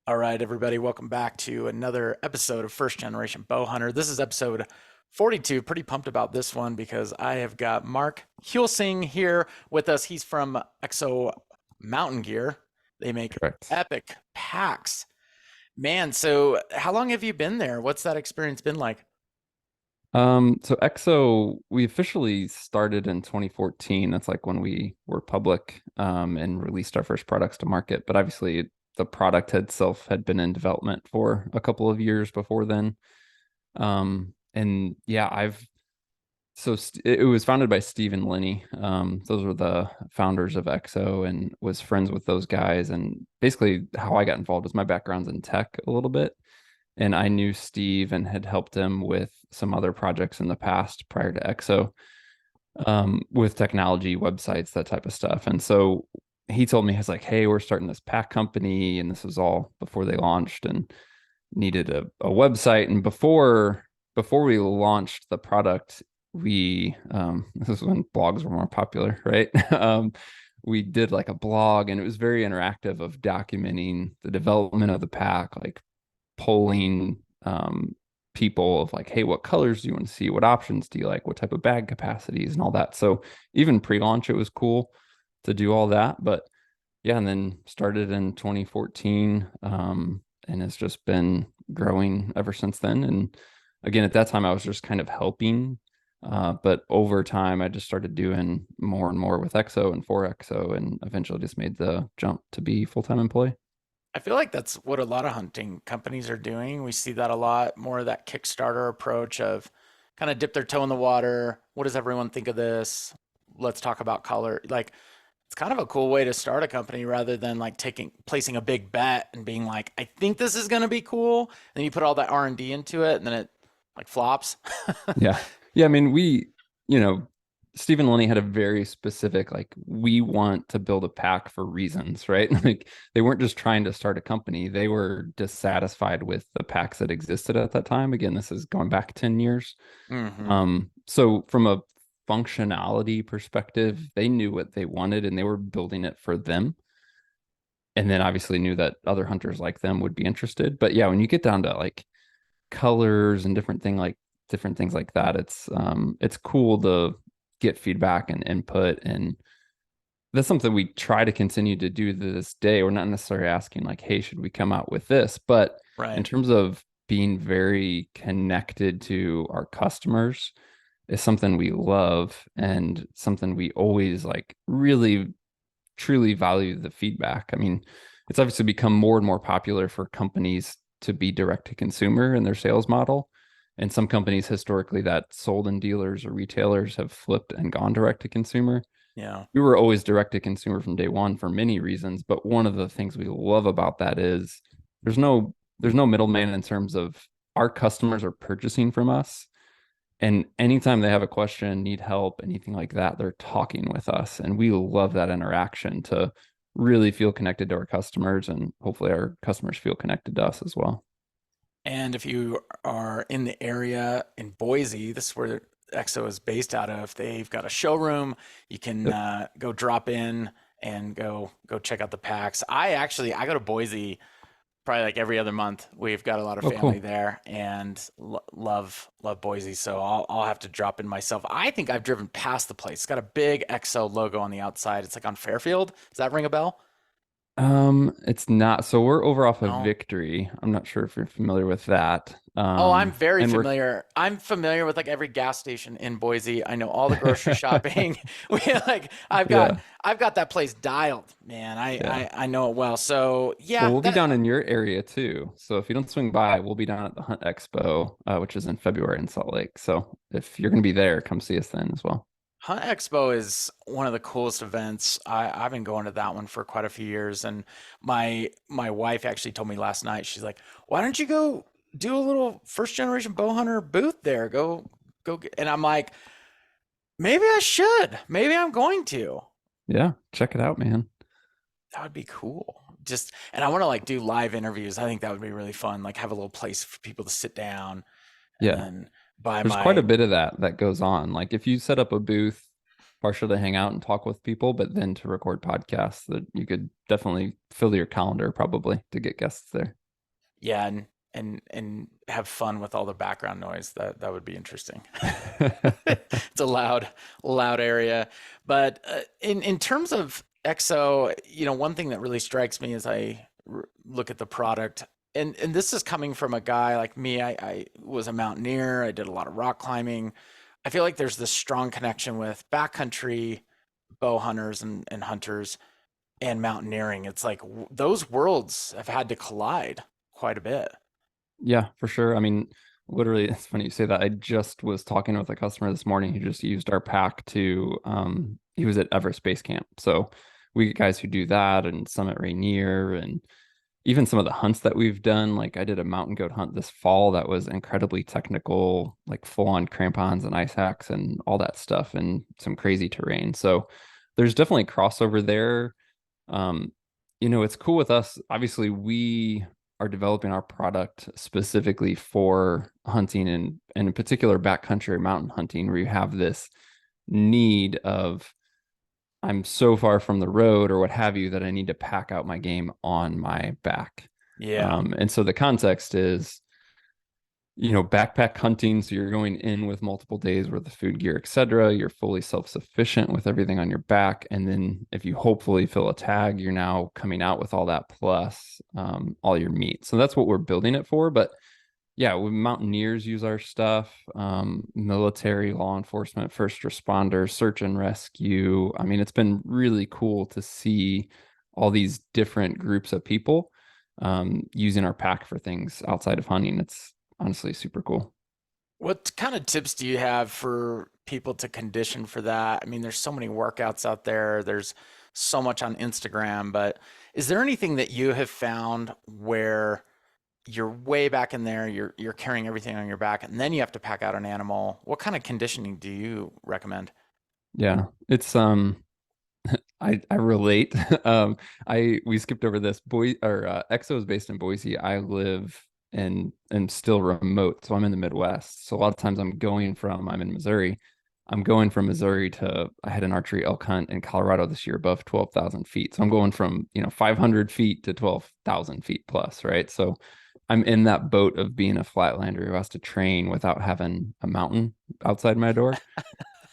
All right, everybody, welcome back to another episode of First Generation Bowhunter. This is episode 42. Pretty pumped about this one because I have got Mark Huelsing here with us. He's from Exo Mountain Gear. They make Correct. epic packs. Man, so how long have you been there? What's that experience been like? So EXO, we officially started in 2014. That's like when we were public, and released our first products to market. But obviously, the product itself had been in development for a couple of years before then. And yeah, it was founded by Steve and Lenny. Those were the founders of EXO, and was friends with those guys. And basically, how I got involved is my background's in tech a little bit. And I knew Steve and had helped him with some other projects in the past prior to EXO, with technology, websites, that type of stuff. And so he told me, he's like, hey, we're starting this pack company. And this was all before they launched and needed a website. And before we launched the product, this is when blogs were more popular, right? We did like a blog, and it was very interactive of documenting the development of the pack, like polling people of like, hey, what colors do you want to see? What options do you like? What type of bag capacities and all that. So even pre-launch, it was cool to do all that. But yeah, and then started in 2014, and it's just been growing ever since then. And again, at that time, I was just kind of helping. But over time, I just started doing more and more with EXO and for EXO, and eventually just made the jump to be full-time employee. I feel like that's what a lot of hunting companies are doing. We see that a lot more of that Kickstarter approach of kind of dip their toe in the water. What does everyone think of this? Let's talk about color. Like it's kind of a cool way to start a company rather than like placing a big bet and being like, I think this is going to be cool. And then you put all that R&D into it and then it like flops. Yeah. Yeah. I mean, you know, Steve and Lenny had a very specific, like, we want to build a pack for reasons, right? Like, they weren't just trying to start a company. They were dissatisfied with the packs that existed at that time. Again, this is going back 10 years. Hmm. So from a functionality perspective, they knew what they wanted and they were building it for them. And then obviously knew that other hunters like them would be interested. But yeah, when you get down to like colors and different things like that, it's cool to get feedback and input, and that's something we try to continue to do to this day. We're not necessarily asking like, hey, should we come out with this, but in Right. terms of being very connected to our customers is something we love, and something we always like really truly value the feedback. I mean, it's obviously become more and more popular for companies to be direct to consumer in their sales model. And some companies historically that sold in dealers or retailers have flipped and gone direct to consumer. Yeah. We were always direct to consumer from day one for many reasons, but one of the things we love about that is there's no middleman in terms of our customers are purchasing from us, and anytime they have a question, need help, anything like that, they're talking with us. And we love that interaction to really feel connected to our customers, and hopefully our customers feel connected to us as well. And if you are in the area in Boise, this is where EXO is based out of. They've got a showroom. You can Yep. go drop in and go check out the packs. I go to Boise probably like every other month. We've got a lot of Oh, family cool. there and love Boise. So I'll have to drop in myself. I think I've driven past the place. It's got a big EXO logo on the outside. It's like on Fairfield. Does that ring a bell? It's not. So we're over off of No. Victory. I'm not sure if you're familiar with that. Oh, I'm very And we're familiar. I'm familiar with like every gas station in Boise. I know all the grocery shopping. We like yeah, I've got that place dialed, man. yeah. I know it well. So Well, yeah, we'll be that down in your area too. So if you don't swing by, we'll be down at the Hunt Expo, which is in February in Salt Lake. So if you're going to be there, come see us then as well. Hunt Expo is one of the coolest events. I've been going to that one for quite a few years, and my wife actually told me last night. She's like, "Why don't you go do a little first generation bow hunter booth there? Go get." And I'm like, "Maybe I should. Maybe I'm going to." Yeah, check it out, man. That would be cool. Just and I want to like do live interviews. I think that would be really fun. Like have a little place for people to sit down and Yeah. then buy There's quite a my bit of that goes on. Like if you set up a booth, partially to hang out and talk with people, but then to record podcasts that you could definitely fill your calendar probably to get guests there. Yeah, and have fun with all the background noise. That would be interesting. It's a loud area. But in terms of EXO, one thing that really strikes me as I look at the product, and this is coming from a guy like me. I was a mountaineer. I did a lot of rock climbing. I feel like there's this strong connection with backcountry bow hunters and hunters and mountaineering. It's like those worlds have had to collide quite a bit. Yeah, for sure. I mean, literally, it's funny you say that. I just was talking with a customer this morning who just used our pack to, he was at Everest Base Camp. So we get guys who do that and Summit Rainier and even some of the hunts that we've done. Like I did a mountain goat hunt this fall that was incredibly technical, like full on crampons and ice hacks and all that stuff and some crazy terrain. So there's definitely crossover there. Um, it's cool with us. Obviously, we are developing our product specifically for hunting and in particular backcountry mountain hunting, where you have this need of I'm so far from the road or what have you that I need to pack out my game on my back. Yeah. And so the context is backpack hunting. So you're going in with multiple days worth of food gear, etc. You're fully self-sufficient with everything on your back. And then if you hopefully fill a tag, you're now coming out with all that plus all your meat. So that's what we're building it for. But yeah, mountaineers use our stuff, military, law enforcement, first responders, search and rescue. I mean, it's been really cool to see all these different groups of people using our pack for things outside of hunting. It's honestly super cool. What kind of tips do you have for people to condition for that? I mean, there's so many workouts out there. There's so much on Instagram, but is there anything that you have found where you're way back in there, you're carrying everything on your back, and then you have to pack out an animal? What kind of conditioning do you recommend? Yeah, it's I relate. I we skipped over this. Exo is based in Boise. I live and still remote, so I'm in the Midwest. So a lot of times I'm in Missouri. I'm going from Missouri to I had an archery elk hunt in Colorado this year above 12,000 feet. So I'm going from 500 feet to 12,000 feet plus, right? So I'm in that boat of being a flatlander who has to train without having a mountain outside my door.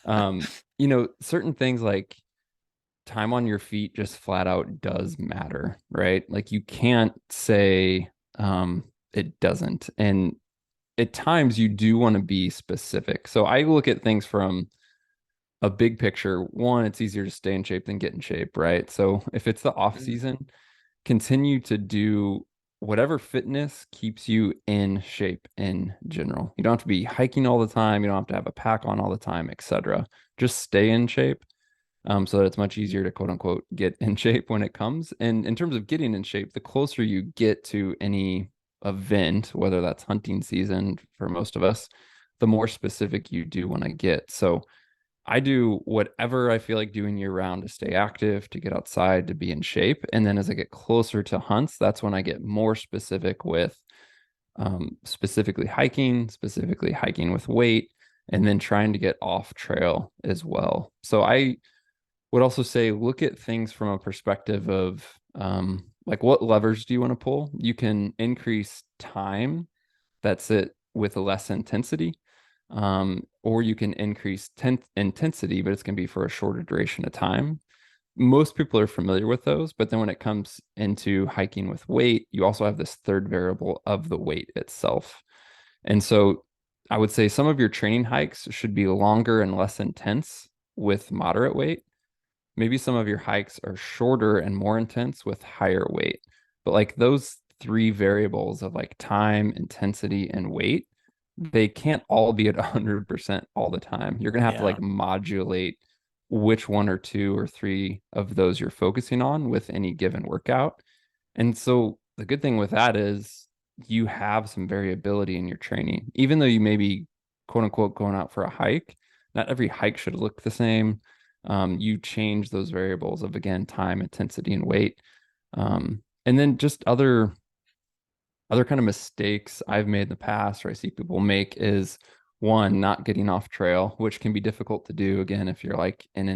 Certain things like time on your feet just flat out does matter, right? Like you can't say it doesn't. And at times you do want to be specific. So I look at things from a big picture. One, it's easier to stay in shape than get in shape, right? So if it's the off Mm. season, continue to do whatever fitness keeps you in shape in general. You don't have to be hiking all the time, you don't have to have a pack on all the time, etc. Just stay in shape so that it's much easier to quote unquote get in shape when it comes. And in terms of getting in shape, the closer you get to any event, whether that's hunting season for most of us, the more specific you do want to get. So I do whatever I feel like doing year round to stay active, to get outside, to be in shape. And then as I get closer to hunts, that's when I get more specific with specifically hiking with weight, and then trying to get off trail as well. So I would also say look at things from a perspective of like what levers do you want to pull? You can increase time, that's it, with less intensity, or you can increase intensity, but it's going to be for a shorter duration of time. Most people are familiar with those, but then when it comes into hiking with weight, you also have this third variable of the weight itself. And so I would say some of your training hikes should be longer and less intense with moderate weight. Maybe some of your hikes are shorter and more intense with higher weight. But like those three variables of like time, intensity, and weight, they can't all be at 100% all the time. You're going to have to Yeah. like modulate which one or two or three of those you're focusing on with any given workout. And so the good thing with that is you have some variability in your training. Even though you may be quote unquote going out for a hike, not every hike should look the same. You change those variables of again time, intensity, and weight. And then just other kind of mistakes I've made in the past or I see people make is one, not getting off trail, which can be difficult to do again if you're like in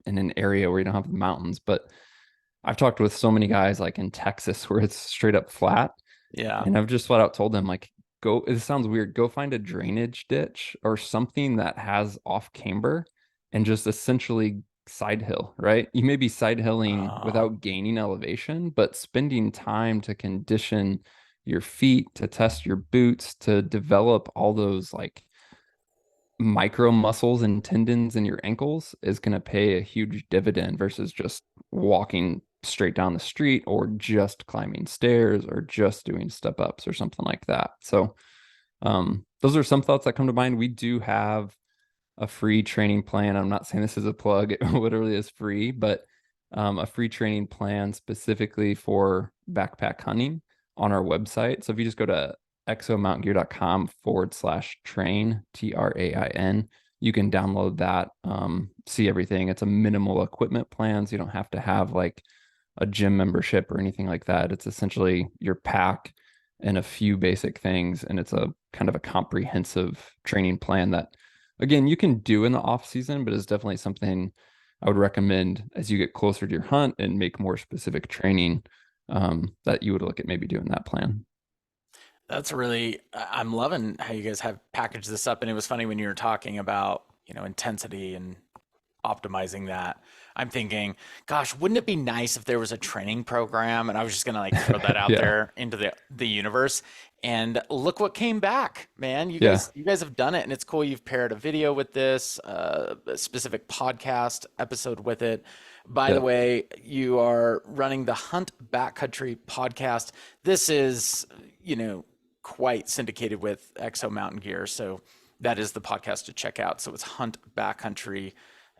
an area where you don't have the mountains. But I've talked with so many guys like in Texas where it's straight up flat, Yeah. and I've just flat out told them like, go, it sounds weird, go find a drainage ditch or something that has off camber and just essentially side hill, right? You may be side hilling Uh, without gaining elevation, but spending time to condition your feet, to test your boots, to develop all those like micro muscles and tendons in your ankles is going to pay a huge dividend versus just walking straight down the street or just climbing stairs or just doing step ups or something like that. So, those are some thoughts that come to mind. We do have a free training plan. I'm not saying this is a plug, it literally is free, but a free training plan specifically for backpack hunting on our website. So if you just go to exomountgear.com/train, TRAIN, you can download that, see everything. It's a minimal equipment plan, so you don't have to have like a gym membership or anything like that. It's essentially your pack and a few basic things, and it's a kind of a comprehensive training plan that again you can do in the off season, but it's definitely something I would recommend as you get closer to your hunt and make more specific training, that you would look at maybe doing that plan. that's really, I'm loving how you guys have packaged this up. And it was funny when you were talking about, intensity and optimizing that. I'm thinking, gosh, wouldn't it be nice if there was a training program? And I was just gonna like throw that out Yeah, there into the universe. And look what came back, man. yeah, You guys have done it, and it's cool. You've paired a video with this, a specific podcast episode with it. By the yeah, way, you are running the Hunt Backcountry podcast. This is, quite syndicated with Exo Mountain Gear, so that is the podcast to check out. So it's Hunt Backcountry.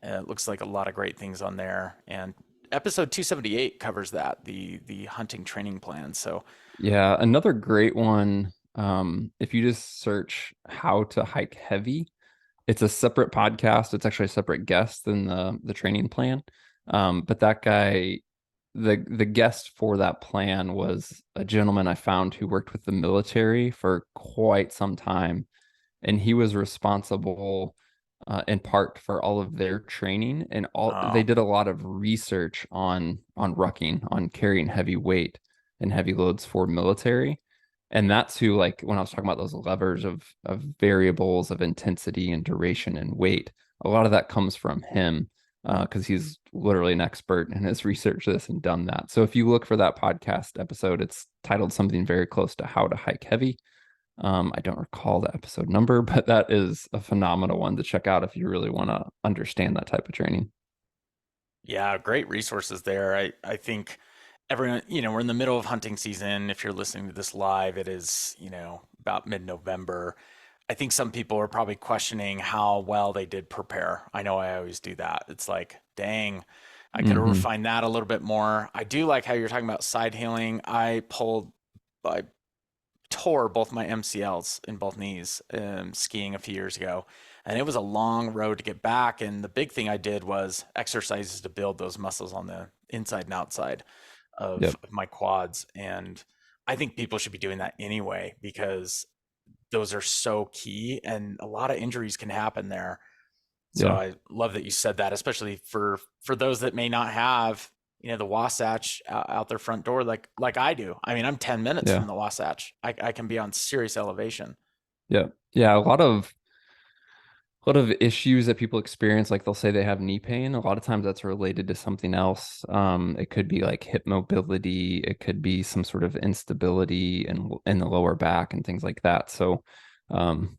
It looks like a lot of great things on there. And episode 278 covers that, the hunting training plan. So yeah. Another great one. If you just search how to hike heavy, it's a separate podcast. It's actually a separate guest than the training plan. But that guy, the guest for that plan was a gentleman I found who worked with the military for quite some time, and he was responsible, in part for all of their training, and all they uh, did a lot of research on rucking, on carrying heavy weight and heavy loads for military. And that's who, like when I was talking about those levers of variables of intensity and duration and weight, a lot of that comes from him, because he's literally an expert and has researched this and done that. So if you look for that podcast episode, it's titled something very close to how to hike heavy. I don't recall the episode number, but that is a phenomenal one to check out if you really want to understand that type of training. yeah, great resources there. I think everyone, we're in the middle of hunting season. If you're listening to this live, it is, about mid-November. I think some people are probably questioning how well they did prepare. I know I always do that. It's like, dang, I could have Hmm. refined that a little bit more. I do like how you're talking about side healing. I tore both my MCLs in both knees, skiing a few years ago. And it was a long road to get back. And the big thing I did was exercises to build those muscles on the inside and outside Yep. of my quads. And I think people should be doing that anyway, because those are so key and a lot of injuries can happen there. So Yeah. I love that you said that, especially for those that may not have, the Wasatch out their front door like I do. I mean, I'm 10 minutes Yeah. from the Wasatch. I can be on serious elevation. Yeah. Yeah. A lot of issues that people experience, like they'll say they have knee pain. A lot of times that's related to something else. It could be like hip mobility. It could be some sort of instability in the lower back and things like that. So,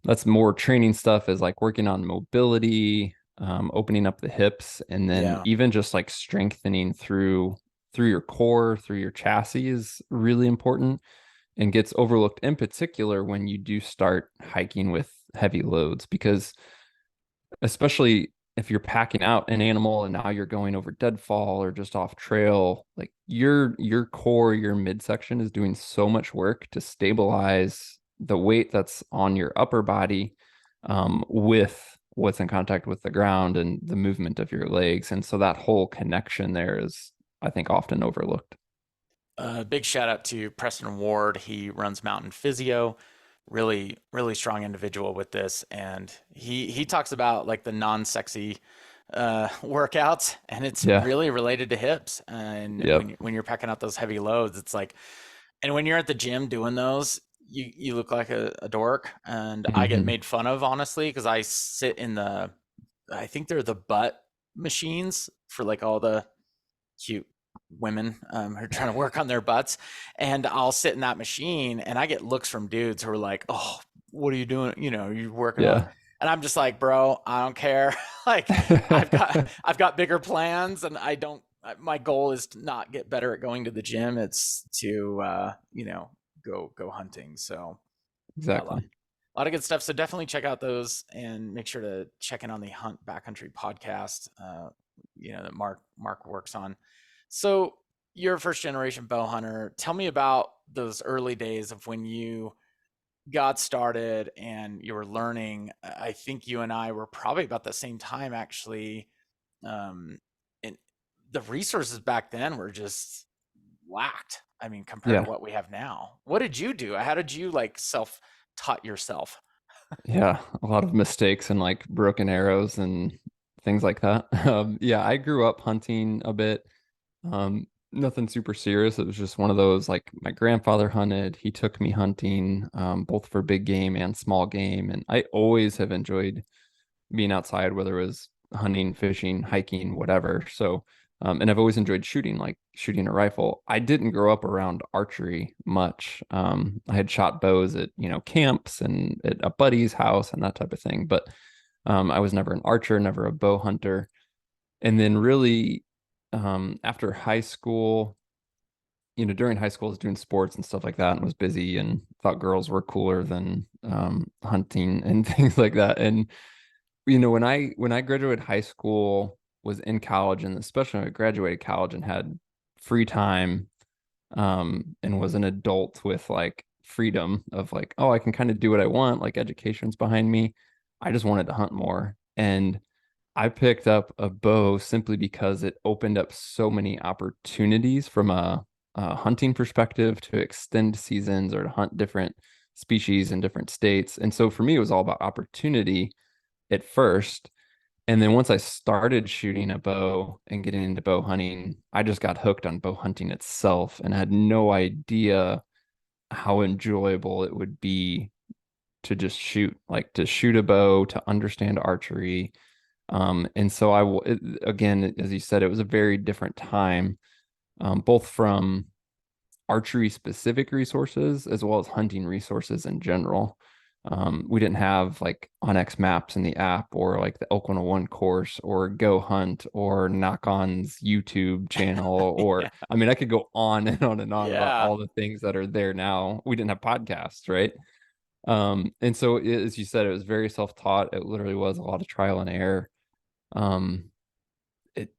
that's more training stuff, is like working on mobility, opening up the hips, and then Yeah. even just like strengthening through your core, through your chassis is really important and gets overlooked in particular when you do start hiking with heavy loads, because especially if you're packing out an animal and now you're going over deadfall or just off trail, like your core, your midsection is doing so much work to stabilize the weight that's on your upper body, with what's in contact with the ground and the movement of your legs. And so that whole connection there is, I think, often overlooked. Big shout out to Preston Ward. He runs Mountain Physio. really strong individual with this, and he talks about like the non-sexy workouts, and it's Yeah. really related to hips. And Yep. when you're packing out those heavy loads, it's like, and when you're at the gym doing those, you look like a dork, and I get Hmm. made fun of honestly because I sit in the, I think they're the butt machines for like all the cute women who are trying to work on their butts, and I'll sit in that machine and I get looks from dudes who are like, "Oh, what are you doing? You know, you're working on," Yeah. and I'm just like, "Bro, I don't care. Like, I've got bigger plans, and I don't. My goal is to not get better at going to the gym. It's to go hunting." So yeah, Exactly. a lot of good stuff. So definitely check out those and make sure to check in on the Hunt Backcountry podcast. That Mark works on. So you're a first generation bow hunter. Tell me about those early days of when you got started and you were learning. I think you and I were probably about the same time actually. Um, and the resources back then were just lacked. I mean, compared to Yeah. what we have now. What did you do? How did you like self taught yourself? Yeah. A lot of mistakes and like broken arrows and things like that. Yeah, I grew up hunting a bit. Nothing super serious. It was just one of those like my grandfather hunted. He took me hunting, both for big game and small game. And I always have enjoyed being outside, whether it was hunting, fishing, hiking, whatever. So, and I've always enjoyed shooting, like shooting a rifle. I didn't grow up around archery much. I had shot bows at, camps and at a buddy's house and that type of thing. But I was never an archer, never a bow hunter. And then really, after high school, during high school, I was doing sports and stuff like that and was busy and thought girls were cooler than hunting and things like that. And when I graduated high school, was in college, and especially when I graduated college and had free time, and was an adult with like freedom of like, oh, I can kind of do what I want, like education's behind me. I just wanted to hunt more. And I picked up a bow simply because it opened up so many opportunities from a hunting perspective to extend seasons or to hunt different species in different states. And so for me, it was all about opportunity at first. And then once I started shooting a bow and getting into bow hunting, I just got hooked on bow hunting itself and had no idea how enjoyable it would be to just shoot, like to shoot a bow, to understand archery. And so again, as you said, it was a very different time, both from archery specific resources as well as hunting resources in general. We didn't have like onX Maps in the app or like the Elk 101 course or Go Hunt or Knock On's YouTube channel. Or, Yeah. I mean, I could go on and on and on about Yeah. all the things that are there now. We didn't have podcasts, right? And so, as you said, it was very self taught. It literally was a lot of trial and error. Um, it,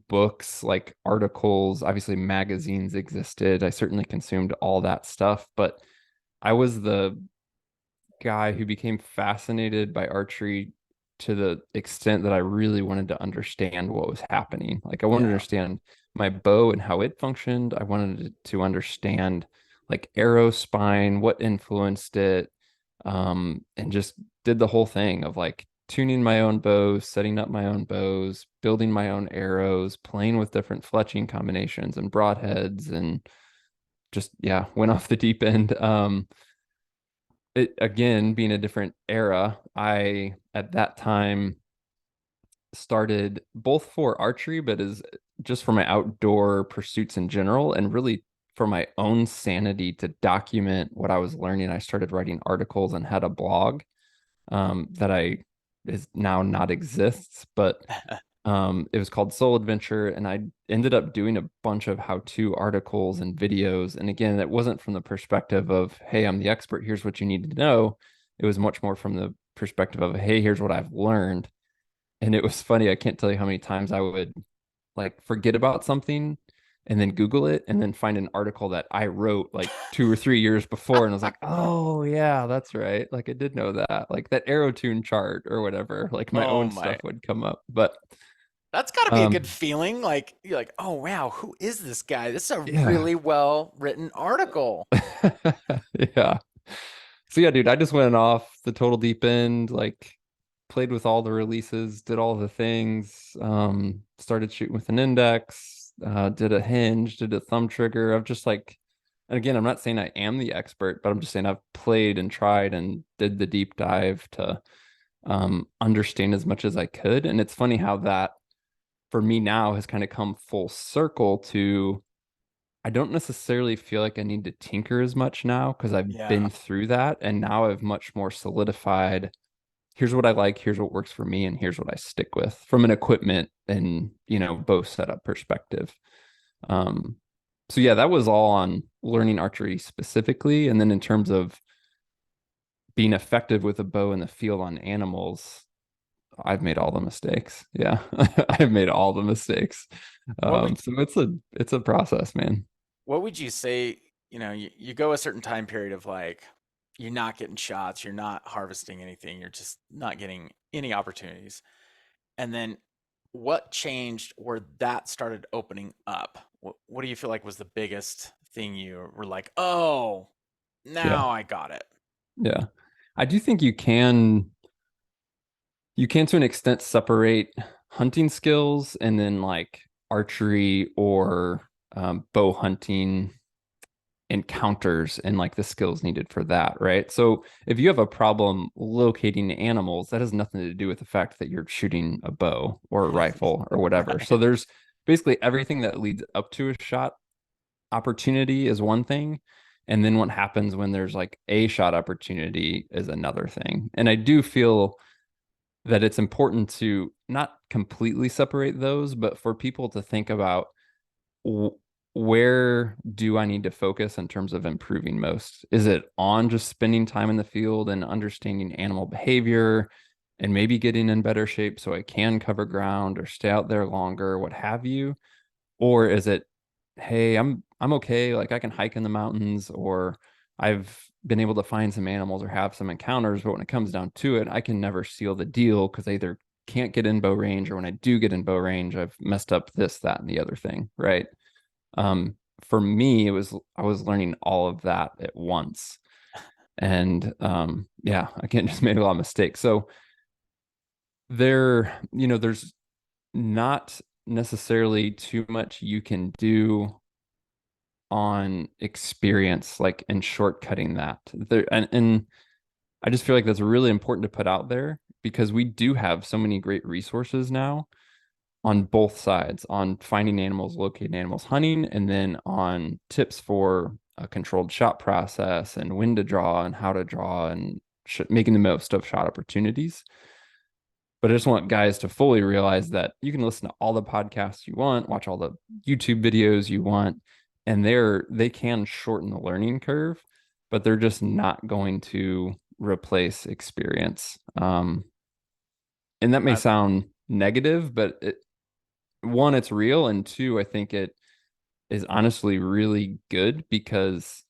Books, like articles, obviously magazines existed. I certainly consumed all that stuff, but I was the guy who became fascinated by archery to the extent that I really wanted to understand what was happening. Like I wanted to Yeah. understand my bow and how it functioned. I wanted to understand like arrow spine, what influenced it, and just did the whole thing of like tuning my own bows, setting up my own bows, building my own arrows, playing with different fletching combinations and broadheads, and just yeah, went off the deep end. It again being a different era, I at that time started both for archery, but as just for my outdoor pursuits in general, and really for my own sanity to document what I was learning. I started writing articles and had a blog, that I is now not exists, but it was called Soul Adventure, and I ended up doing a bunch of how-to articles and videos. And again, it wasn't from the perspective of, hey, I'm the expert, here's what you need to know. It was much more from the perspective of, hey, here's what I've learned. And it was funny, I can't tell you how many times I would like forget about something and then Google it and then find an article that I wrote like 2 or 3 years before. And I was like, oh, yeah, that's right. Like I did know that, like that arrow tune chart or whatever, like my Oh own my. stuff would come up. But That's got to be a good um, feeling. Like you're like, "Oh wow, who is this guy? This is a yeah. really well written article." Yeah. So yeah, dude, I just went off the total deep end, like played with all the releases, did all the things, started shooting with an index, did a hinge, did a thumb trigger. I've just like, and again, I'm not saying I am the expert, but I'm just saying I've played and tried and did the deep dive to understand as much as I could. And it's funny how that for me now has kind of come full circle to I don't necessarily feel like I need to tinker as much now because I've Yeah. been through that and now I've much more solidified. Here's what I like, here's what works for me, and here's what I stick with from an equipment and bow setup perspective. Um, so yeah, that was all on learning archery specifically, and then in terms of being effective with a bow in the field on animals, I've made all the mistakes. Yeah, I've made all the mistakes. What would So it's a process, man. what would you say, you go a certain time period of like you're not getting shots, you're not harvesting anything, you're just not getting any opportunities. And then what changed where that started opening up? What do you feel like was the biggest thing you were like, "Oh, Yeah, now I got it." yeah. I do think you can to an extent separate hunting skills and then like archery or bow hunting encounters and like the skills needed for that, right? So if you have a problem locating animals, that has nothing to do with the fact that you're shooting a bow or a rifle or whatever. So Right. there's basically everything that leads up to a shot opportunity is one thing. And then what happens when there's like a shot opportunity is another thing. And I do feel that it's important to not completely separate those, but for people to think about where do I need to focus in terms of improving most? Is it on just spending time in the field and understanding animal behavior and maybe getting in better shape so I can cover ground or stay out there longer, what have you? Or is it, hey, I'm okay, like I can hike in the mountains or I've been able to find some animals or have some encounters, but when it comes down to it, I can never seal the deal because I either can't get in bow range or when I do get in bow range, I've messed up this, that, and the other thing, right? For me, I was learning all of that at once. And yeah, again, just made a lot of mistakes. So there's not necessarily too much you can do on experience, like in shortcutting that. And I just feel like that's really important to put out there because we do have so many great resources now on both sides on finding animals, locating animals, hunting, and then on tips for a controlled shot process and when to draw and how to draw and making the most of shot opportunities. But I just want guys to fully realize that you can listen to all the podcasts you want, watch all the YouTube videos you want, and they can shorten the learning curve, but they're just not going to replace experience. And that may I, sound negative, but one, it's real, and two, I think it is honestly really good because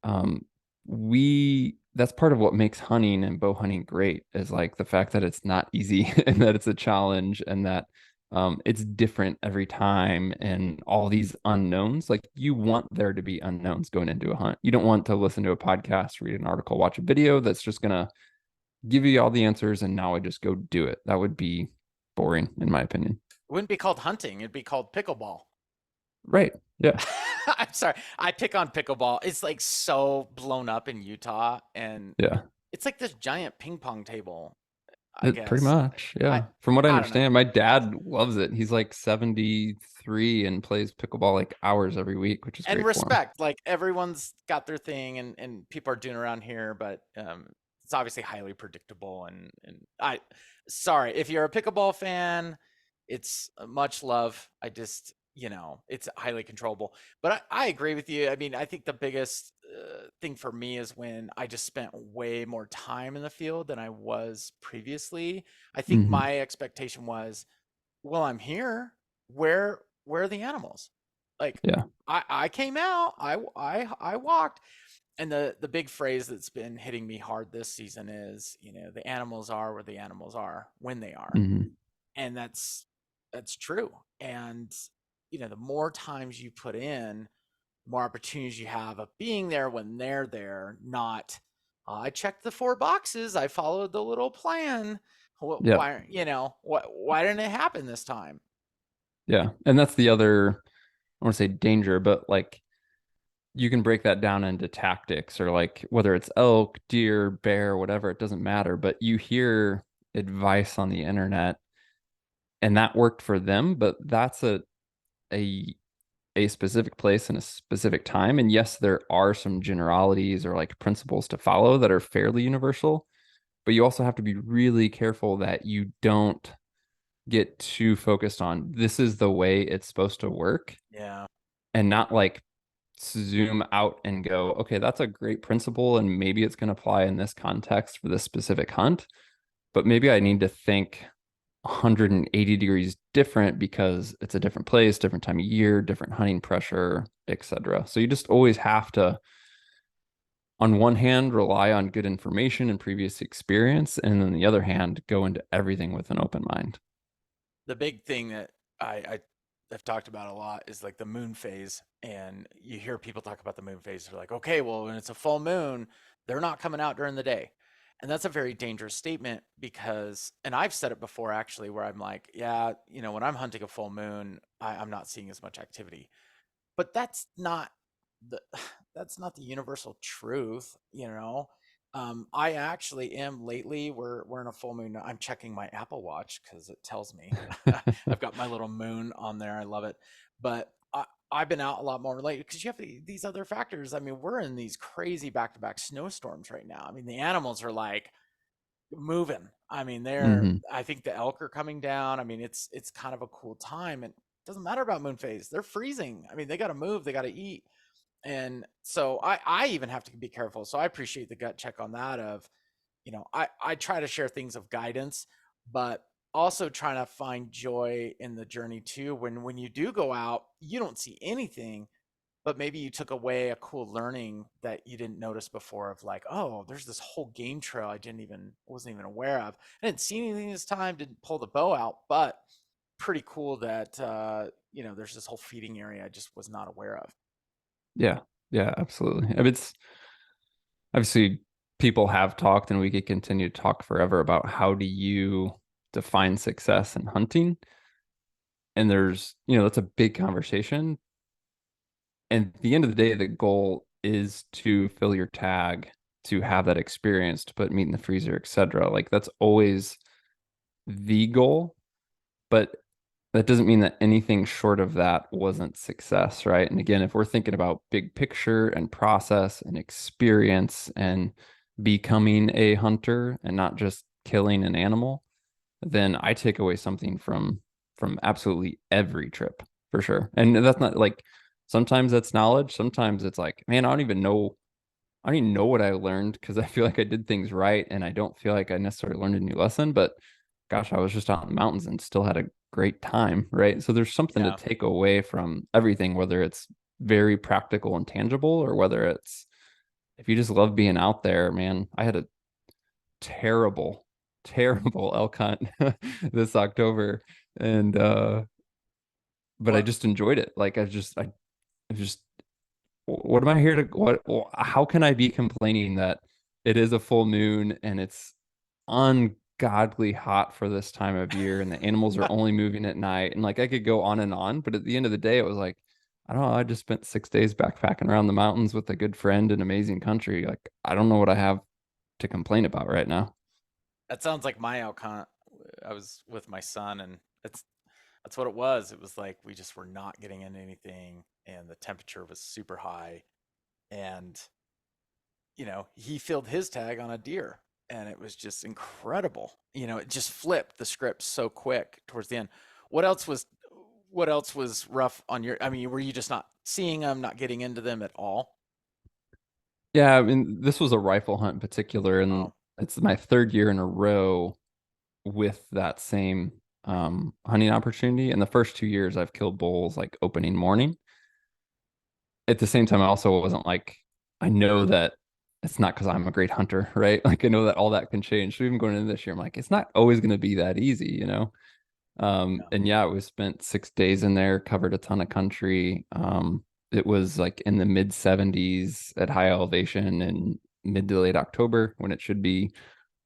um, we that's part of what makes hunting and bow hunting great is like the fact that it's not easy and that it's a challenge and that it's different every time and all these unknowns. Like you want there to be unknowns going into a hunt. You don't want to listen to a podcast, read an article, watch a video that's just gonna give you all the answers and now I just go do it. That would be boring in my opinion. it wouldn't be called hunting, it'd be called pickleball. Right. Yeah. I'm sorry. I pick on pickleball. It's like so blown up in Utah and Yeah. it's like this giant ping pong table, I Pretty guess. much, I yeah. From what I I don't know. understand, my dad loves it. He's like 73 and plays pickleball like hours every week, which is And great for him. respect, like everyone's got their thing and people are doing around here, but it's obviously highly predictable and I sorry, if you're a pickleball fan, it's much love. I just, it's highly controllable. But I agree with you. I mean, I think the biggest thing for me is when I just spent way more time in the field than I was previously. I think Hmm. my expectation was, well, I'm here. Where are the animals? Like Yeah. I came out, I walked. And the big phrase that's been hitting me hard this season is, the animals are where the animals are when they are. Hmm. And that's true. And the more times you put in, the more opportunities you have of being there when they're there, not I checked the four boxes. I followed the little plan. Yep. Why, why didn't it happen this time? Yeah. And that's the other, I want to say danger, but like you can break that down into tactics or like whether it's elk, deer, bear, whatever, it doesn't matter. But you hear advice on the internet and that worked for them, but that's a a specific place and a specific time. And yes, there are some generalities or like principles to follow that are fairly universal, but you also have to be really careful that you don't get too focused on this is the way it's supposed to work Yeah. and not like zoom out and go, okay, that's a great principle and maybe it's going to apply in this context for this specific hunt, but maybe I need to think 180 degrees different because it's a different place, different time of year, different hunting pressure, etc. So you just always have to, on one hand, rely on good information and previous experience, and on the other hand, go into everything with an open mind. The big thing that I have talked about a lot is like the moon phase. And you hear people talk about the moon phase. They're like, okay, well, when it's a full moon, they're not coming out during the day. And that's a very dangerous statement because, and I've said it before actually, where I'm like, yeah, when I'm hunting a full moon, I'm not seeing as much activity. But the that's not the universal truth. I actually am lately, we're in a full moon. I'm checking my Apple Watch because it tells me. I've got my little moon on there. I love it. But I've been out a lot more lately because you have these other factors. I mean, we're in these crazy back-to-back snowstorms right now. I mean, the animals are like moving. I mean, Mm-hmm. I think the elk are coming down. I mean, it's kind of a cool time, and it doesn't matter about moon phase. They're freezing. I mean, they got to move, they got to eat. And so I even have to be careful. So I appreciate the gut check on that of, I try to share things of guidance, but also trying to find joy in the journey too. When you do go out, you don't see anything, but maybe you took away a cool learning that you didn't notice before of like, oh, there's this whole game trail I wasn't even aware of. I didn't see anything this time, didn't pull the bow out, but pretty cool that there's this whole feeding area I just was not aware of. Yeah, yeah, absolutely. I mean, it's obviously people have talked, and we could continue to talk forever about how do you define success in hunting. And there's, that's a big conversation. And at the end of the day, the goal is to fill your tag, to have that experience, to put meat in the freezer, etc. Like that's always the goal. But that doesn't mean that anything short of that wasn't success, right? And again, if we're thinking about big picture and process and experience and becoming a hunter and not just killing an animal, then I take away something from absolutely every trip for sure. And that's not like sometimes that's knowledge, sometimes it's like, man, I don't even know what I learned because I feel like I did things right and I don't feel like I necessarily learned a new lesson, but gosh, I was just out in the mountains and still had a great time, right? So there's something to Yeah. take away from everything, whether it's very practical and tangible or whether it's if you just love being out there, man. I had a terrible, terrible elk hunt this October and but I What just enjoyed it. Like I just what am I here to what how can I be complaining that it is a full moon and it's ungodly hot for this time of year and the animals are only moving at night and like I could go on, but at the end of the day it was like I don't know, I just spent 6 days backpacking around the mountains with a good friend in amazing country. Like I don't know what I have to complain about right now. that sounds like my elk hunt. I was with my son, and that's what it was. It was like we just were not getting into anything, and the temperature was super high. And he filled his tag on a deer, and it was just incredible. It just flipped the script so quick towards the end. What else was what else was rough on your? I mean, were you just not seeing them, not getting into them at all? Yeah, I mean this was a rifle hunt in particular and Oh, it's my third year in a row with that same hunting opportunity. And the first 2 years I've killed bulls like opening morning. At the same time, I also wasn't like, I know that it's not because I'm a great hunter, right? Like I know that all that can change. So even going into this year, I'm like, it's not always going to be that easy. yeah. And yeah, we spent 6 days in there, covered a ton of country. It was like in the mid 70s at high elevation and mid to late October when it should be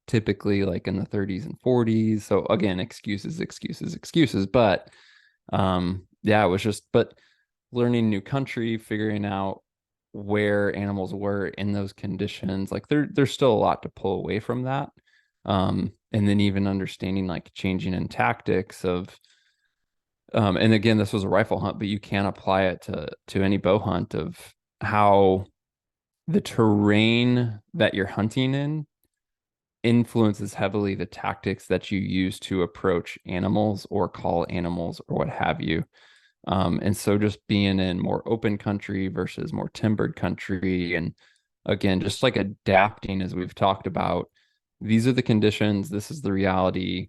typically like in the 30s and 40s. So again, excuses, excuses, excuses. But yeah, it was just, but learning new country, figuring out where animals were in those conditions, like there's still a lot to pull away from that. And then even understanding like changing in tactics of, and again, this was a rifle hunt, but you can apply it to any bow hunt of how the terrain that you're hunting in influences heavily the tactics that you use to approach animals or call animals or what have you. And so just being in more open country versus more timbered country. And again, just like adapting as we've talked about, these are the conditions, this is the reality.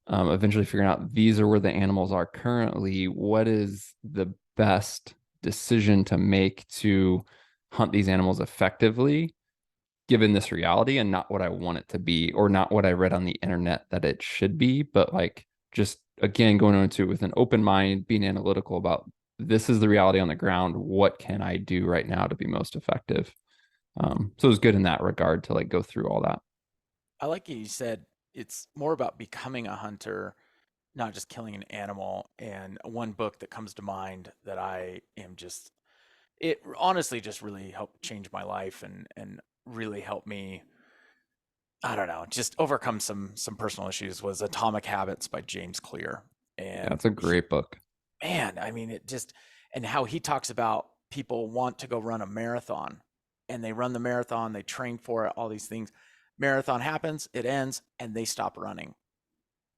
Eventually figuring out these are where the animals are currently. What is the best decision to make to hunt these animals effectively given this reality and not what I want it to be or not what I read on the internet that it should be, but like just again going into it with an open mind, being analytical about this is the reality on the ground. What can I do right now to be most effective? So it was good in that regard to like go through all that. I like you said it's more about becoming a hunter, not just killing an animal. And one book that comes to mind that I am just, it honestly just really helped change my life and really helped me, I don't know, just overcome some personal issues was Atomic Habits by James Clear. Yeah, And it's a he, great book. man, I mean, it just, and how he talks about people want to go run a marathon and they run the marathon, they train for it, all these things. Marathon happens, it ends, and they stop running.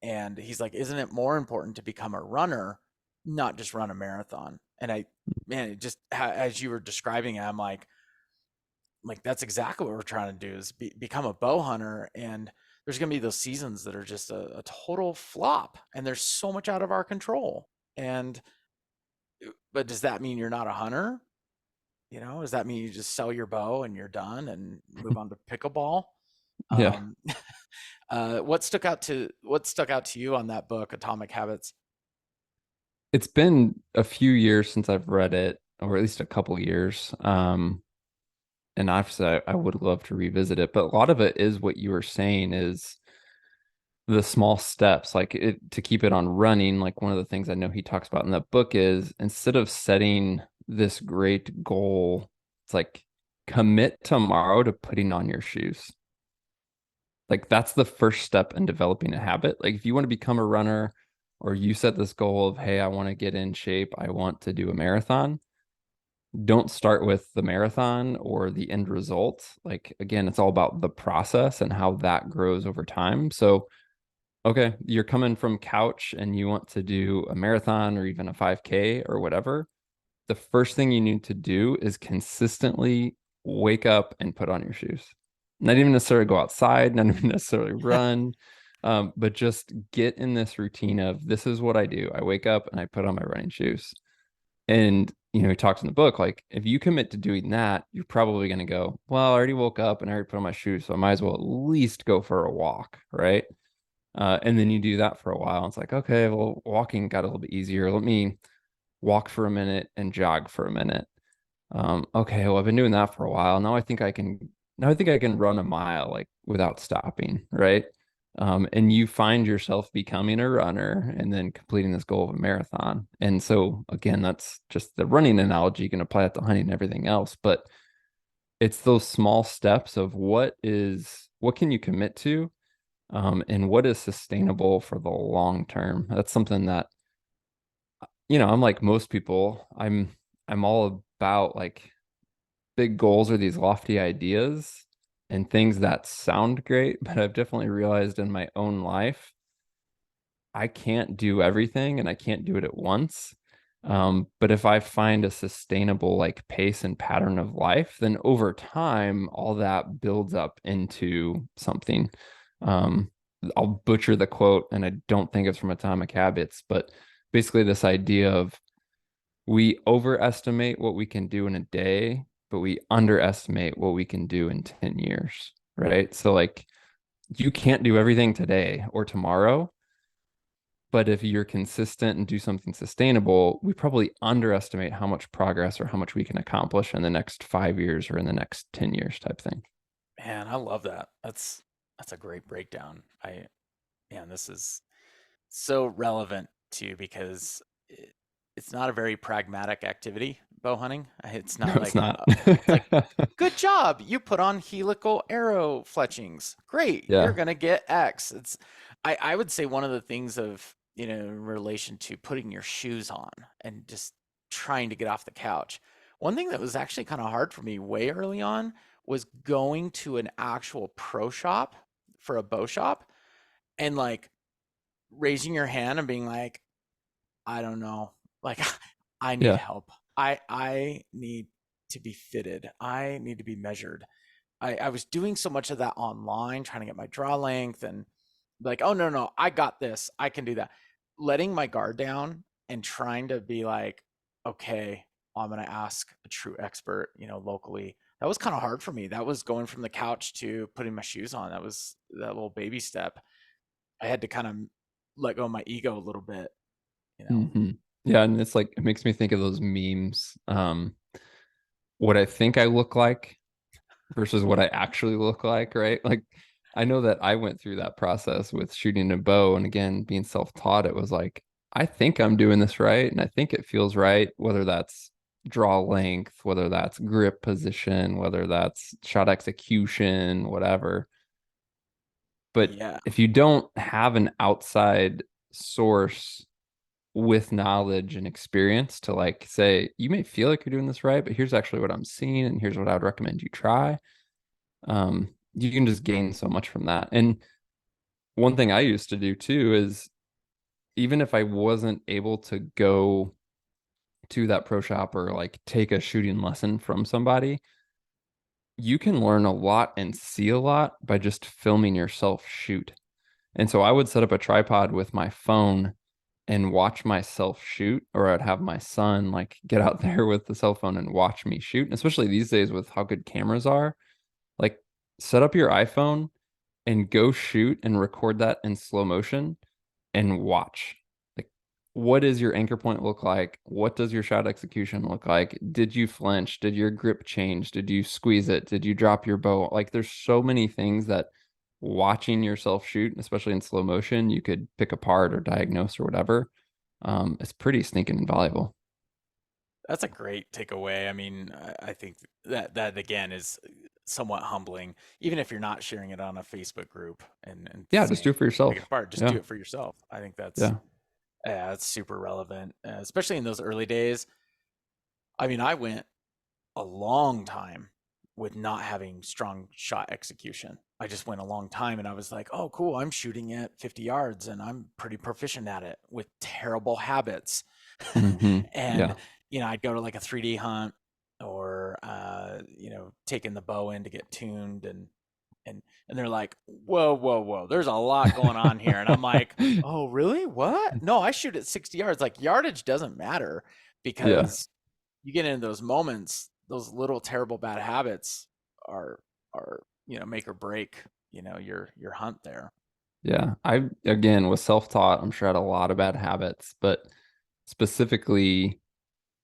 And he's like, isn't it more important to become a runner, not just run a marathon? And I, man, it just, as you were describing it, I'm like, that's exactly what we're trying to do is become a bow hunter. And there's going to be those seasons that are just a total flop and there's so much out of our control. And but does that mean you're not a hunter? You know, does that mean you just sell your bow and you're done and move on to pickleball? Yeah. Um, what stuck out to you on that book, Atomic Habits? It's been a few years since I've read it, or at least a couple years. And obviously I would love to revisit it, but a lot of it is what you were saying is the small steps, like it to keep it on running. Like one of the things I know he talks about in that book is instead of setting this great goal, it's like commit tomorrow to putting on your shoes. Like that's the first step in developing a habit. Like if you want to become a runner or you set this goal of, hey, I want to get in shape, I want to do a marathon, don't start with the marathon or the end result. Like again, it's all about the process and how that grows over time. So, okay, you're coming from couch and you want to do a marathon or even a 5K or whatever. The first thing you need to do is consistently wake up and put on your shoes. Not even necessarily go outside, not even necessarily run, but just get in this routine of this is what I do. I wake up and I put on my running shoes. And he talks in the book like if you commit to doing that, you're probably going to go, well, I already woke up and I already put on my shoes, so I might as well at least go for a walk, right? And then you do that for a while. And it's like, okay, well, walking got a little bit easier. Let me walk for a minute and jog for a minute. Okay, well, I've been doing that for a while. Now I think I can run a mile like without stopping, right? And you find yourself becoming a runner and then completing this goal of a marathon. And so again, that's just the running analogy. You can apply it to hunting and everything else, but it's those small steps of what can you commit to, and what is sustainable for the long term. That's something that I'm like most people. I'm all about like big goals or these lofty ideas and things that sound great, but I've definitely realized in my own life I can't do everything and I can't do it at once. But if I find a sustainable like pace and pattern of life, then over time, all that builds up into something. Um, I'll butcher the quote, and I don't think it's from Atomic Habits, but basically this idea of we overestimate what we can do in a day, but we underestimate what we can do in 10 years, right? So like you can't do everything today or tomorrow, but if you're consistent and do something sustainable, we probably underestimate how much progress or how much we can accomplish in the next 5 years or in the next 10 years type thing. Man, I love that. That's a great breakdown. Man, this is so relevant too because it's not a very pragmatic activity, bow hunting. It's No, not it's like not. it's like good job, you put on helical arrow fletchings. Great, you're Yeah. gonna get X. I would say one of the things of in relation to putting your shoes on and just trying to get off the couch. One thing that was actually kind of hard for me way early on was going to an actual pro shop for a bow shop and like raising your hand and being like, I don't know, like I need Yeah. help. I need to be fitted. I need to be measured. I was doing so much of that online, trying to get my draw length and like, oh no, I got this. I can do that. Letting my guard down and trying to be like, okay, I'm gonna ask a true expert, locally. That was kind of hard for me. That was going from the couch to putting my shoes on. That was that little baby step. I had to kind of let go of my ego a little bit, you know. hmm Yeah, and it's like it makes me think of those memes. What I think I look like versus what I actually look like, right? Like I know that I went through that process with shooting a bow, and again, being self-taught, it was like I think I'm doing this right, and I think it feels right, whether that's draw length, whether that's grip position, whether that's shot execution, whatever. But Yeah, if you don't have an outside source with knowledge and experience to like say, you may feel like you're doing this right, but here's actually what I'm seeing, and here's what I would recommend you try. You can just gain so much from that. And one thing I used to do too is even if I wasn't able to go to that pro shop or like take a shooting lesson from somebody, you can learn a lot and see a lot by just filming yourself shoot. And so I would set up a tripod with my phone and watch myself shoot, or I'd have my son like get out there with the cell phone and watch me shoot. And especially these days with how good cameras are, like set up your iPhone and go shoot and record that in slow motion and watch. Like, what does your anchor point look like? What does your shot execution look like? Did you flinch? Did your grip change? Did you squeeze it? Did you drop your bow? Like, there's so many things that watching yourself shoot, especially in slow motion, you could pick apart or diagnose or whatever. It's pretty stinking invaluable. that's a great takeaway. I mean, I think that again is somewhat humbling, even if you're not sharing it on a Facebook group and Yeah, just do saying it for pick it yourself. apart. Just do Yeah. it for yourself. I think that's Yeah. yeah, that's super relevant, especially in those early days. I mean, I went a long time with not having strong shot execution. I just went a long time and I was like, oh, cool, I'm shooting at 50 yards and I'm pretty proficient at it with terrible habits. And, Yeah. I'd go to like a 3D hunt or, taking the bow in to get tuned and they're like, whoa, whoa, whoa, there's a lot going on here. And I'm like, oh, really? What? No, I shoot at 60 yards. Like yardage doesn't matter Yeah. because you get into those moments, those little terrible bad habits are make or break, your hunt there. Yeah. I, again, was self-taught. I'm sure I had a lot of bad habits, but specifically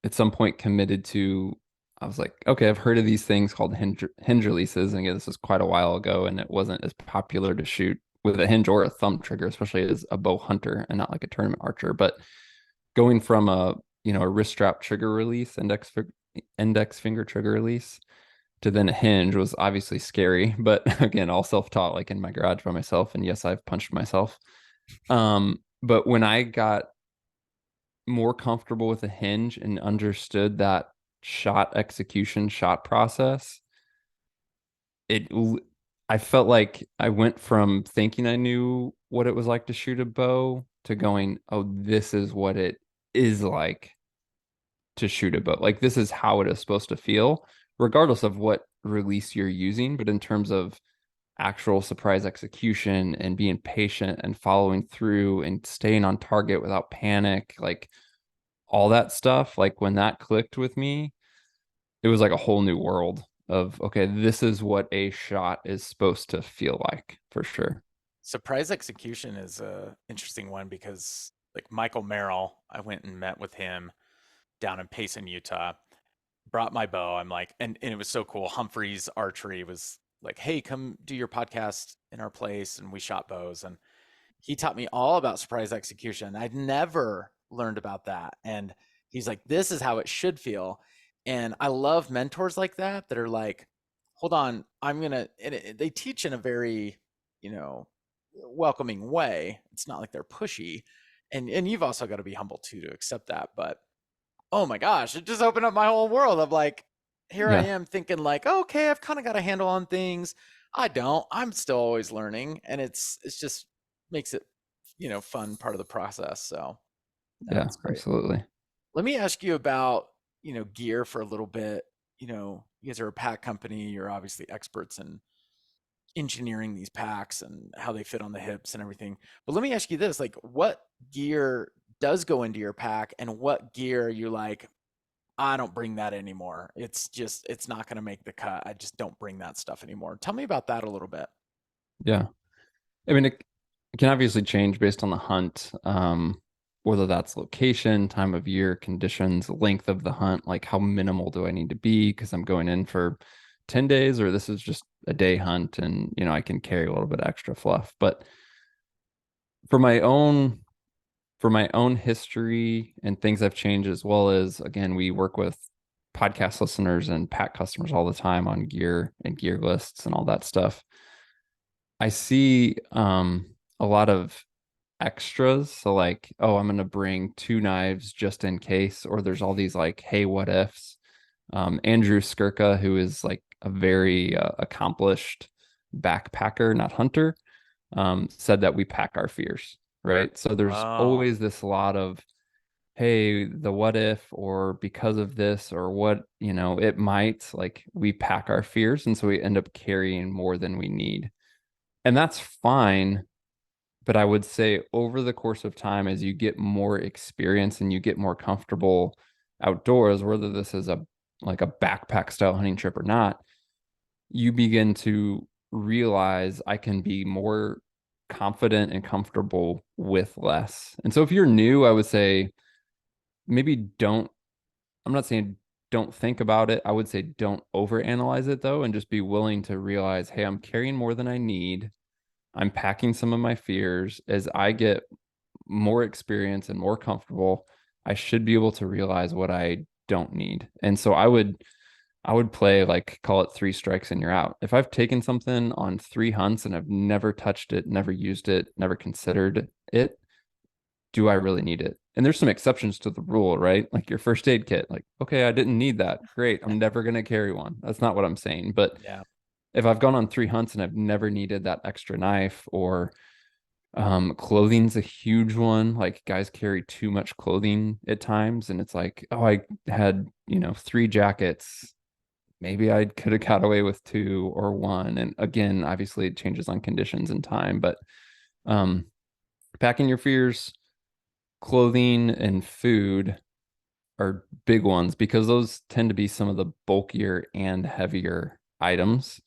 at some point committed to, I was like, okay, I've heard of these things called hinge releases. And again, this was quite a while ago, and it wasn't as popular to shoot with a hinge or a thumb trigger, especially as a bow hunter and not like a tournament archer. But going from a wrist strap trigger release, index finger trigger release to then a hinge was obviously scary, but again, all self-taught, like in my garage by myself. And yes, I've punched myself. But when I got more comfortable with a hinge and understood that shot execution, shot process, it I felt like I went from thinking I knew what it was like to shoot a bow to going, oh, this is what it is like to shoot a bow. Like this is how it is supposed to feel, regardless of what release you're using. But in terms of actual surprise execution and being patient and following through and staying on target without panic, like all that stuff, like when that clicked with me, it was like a whole new world of, okay, this is what a shot is supposed to feel like for sure. Surprise execution is a interesting one because like Michael Merrill, I went and met with him down in Payson, Utah. Brought my bow. I'm like, and it was so cool. Humphrey's Archery was like, hey, come do your podcast in our place, and we shot bows, and he taught me all about surprise execution. I'd never learned about that. And he's like, this is how it should feel. And I love mentors like that are like, hold on, I'm going to, and they teach in a very, you know, welcoming way. It's not like they're pushy. And you've also got to be humble too to accept that. But oh my gosh, it just opened up my whole world of like, here I Yeah. am thinking like, okay, I've kind of got a handle on things. I don't. I'm still always learning, and it's just makes it, fun part of the process. So Yeah, that's great. absolutely. Let me ask you about, gear for a little bit. You guys are a pack company. You're obviously experts in engineering these packs and how they fit on the hips and everything. But let me ask you this, like what gear does go into your pack and what gear you like, I don't bring that anymore. It's not going to make the cut. I just don't bring that stuff anymore. Tell me about that a little bit. Yeah. I mean, it can obviously change based on the hunt, whether that's location, time of year, conditions, length of the hunt, like how minimal do I need to be because I'm going in for 10 days or this is just a day hunt and, I can carry a little bit extra fluff. But for my own for my own history and things I've changed as well as again, we work with podcast listeners and pack customers all the time on gear and gear lists and all that stuff. I see a lot of extras. So like, oh, I'm gonna bring two knives just in case, or there's all these like, hey, what ifs. Andrew Skirka, who is like a very accomplished backpacker, not hunter, said that we pack our fears, right? So there's Oh, always this lot of, hey, the what if, or because of this, or what, it might, like we pack our fears. And so we end up carrying more than we need. And that's fine, but I would say over the course of time, as you get more experience and you get more comfortable outdoors, whether this is a like a backpack style hunting trip or not, you begin to realize I can be more confident and comfortable with less. And so if you're new, I would say maybe don't, I'm not saying don't think about it. I would say don't overanalyze it though, and just be willing to realize, hey, I'm carrying more than I need. I'm packing some of my fears. As I get more experience and more comfortable, I should be able to realize what I don't need. And so I would play like call it three strikes and you're out. If I've taken something on three hunts and I've never touched it, never used it, never considered it, do I really need it? And there's some exceptions to the rule, right? Like your first aid kit, like, okay, I didn't need that. Great. I'm never going to carry one. That's not what I'm saying. But yeah. if I've gone on three hunts and I've never needed that extra knife or clothing's a huge one. Like guys carry too much clothing at times, and it's like, oh, I had, three jackets. Maybe I could have got away with two or one. And again, obviously it changes on conditions and time, but um packing your fears, clothing and food are big ones because those tend to be some of the bulkier and heavier items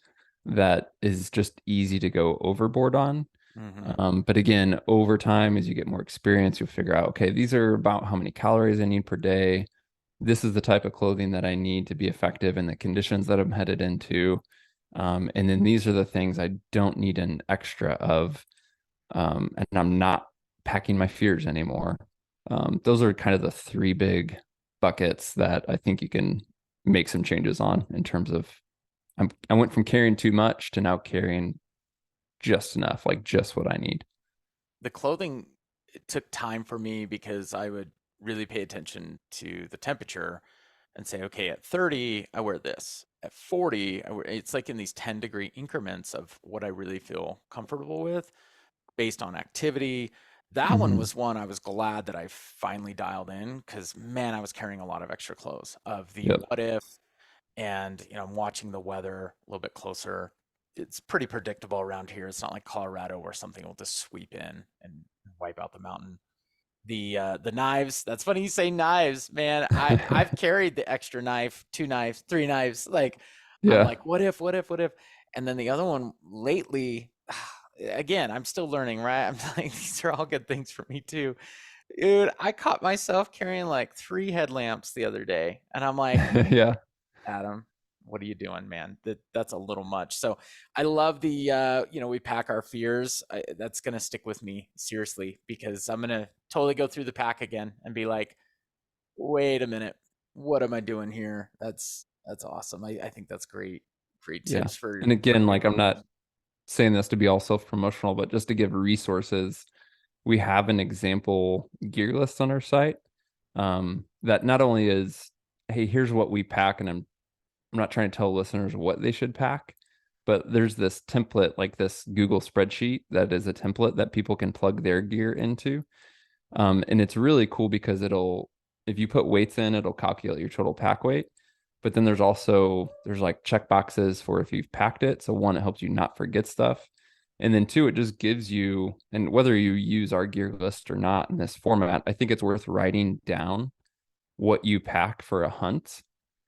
that is just easy to go overboard on. Hmm. But again, over time, as you get more experience, you'll figure out, okay, these are about how many calories I need per day. This is the type of clothing that I need to be effective in the conditions that I'm headed into. And then these are the things I don't need an extra of. And I'm not packing my fears anymore. Those are kind of the three big buckets that I think you can make some changes on in terms of I went from carrying too much to now carrying just enough, like just what I need. The clothing, it took time for me because I would really pay attention to the temperature and say, okay, at 30, I wear this. At 40, it's like in these 10-degree increments of what I really feel comfortable with based on activity. That one Hmm. was one I was glad that I finally dialed in because, man, I was carrying a lot of extra clothes of the Yep. what if. And I'm watching the weather a little bit closer. It's pretty predictable around here. It's not like Colorado where something will just sweep in and wipe out the mountain. The knives, that's funny you say knives, man. I've carried the extra knife, two knives, three knives. Like I'm Yeah. like, what if, what if, what if? And then the other one lately, again, I'm still learning, right? I'm like, these are all good things for me too. Dude, I caught myself carrying like three headlamps the other day, and I'm like, Yeah. Adam, what are you doing, man? That's a little much. So I love the we pack our fears. That's gonna stick with me seriously because I'm gonna totally go through the pack again and be like, wait a minute, what am I doing here? That's awesome. I think that's great Yeah. tips And for again, new like I'm not boaters. saying this to be all self-promotional, but just to give resources, we have an example gear list on our site that not only is, hey, here's what we pack, and I'm not trying to tell listeners what they should pack, but there's this template, like this Google spreadsheet that is a template that people can plug their gear into. And it's really cool because if you put weights in, it'll calculate your total pack weight. But then there's like check boxes for if you've packed it. So one, it helps you not forget stuff. And then two, it just gives you, and whether you use our gear list or not in this format, I think it's worth writing down what you pack for a hunt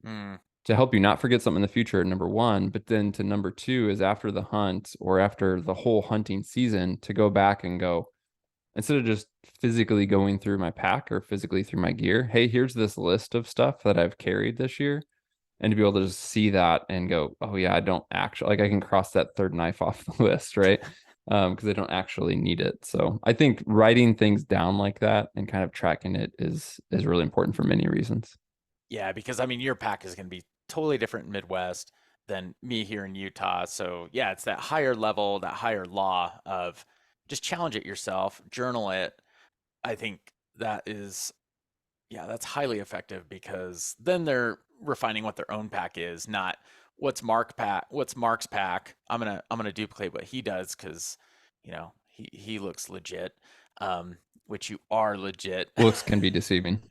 Mm, to help you not forget something in the future, number one. But then to number two is after the hunt or after the whole hunting season to go back and go, instead of just physically going through my pack or physically through my gear, hey, here's this list of stuff that I've carried this year. And to be able to just see that and go, oh yeah, I don't actually, like, I can cross that third knife off the list, right? Because I don't actually need it. So I think writing things down like that and kind of tracking it is really important for many reasons. yeah, because I mean your pack is gonna be totally different in Midwest than me here in Utah. So yeah, it's that higher level, that higher law of just challenge it yourself, journal it. I think that is yeah, that's highly effective because then they're refining what their own pack is, not what's Mark's pack. I'm gonna duplicate what he does because he looks legit, which you are legit. Looks can be deceiving.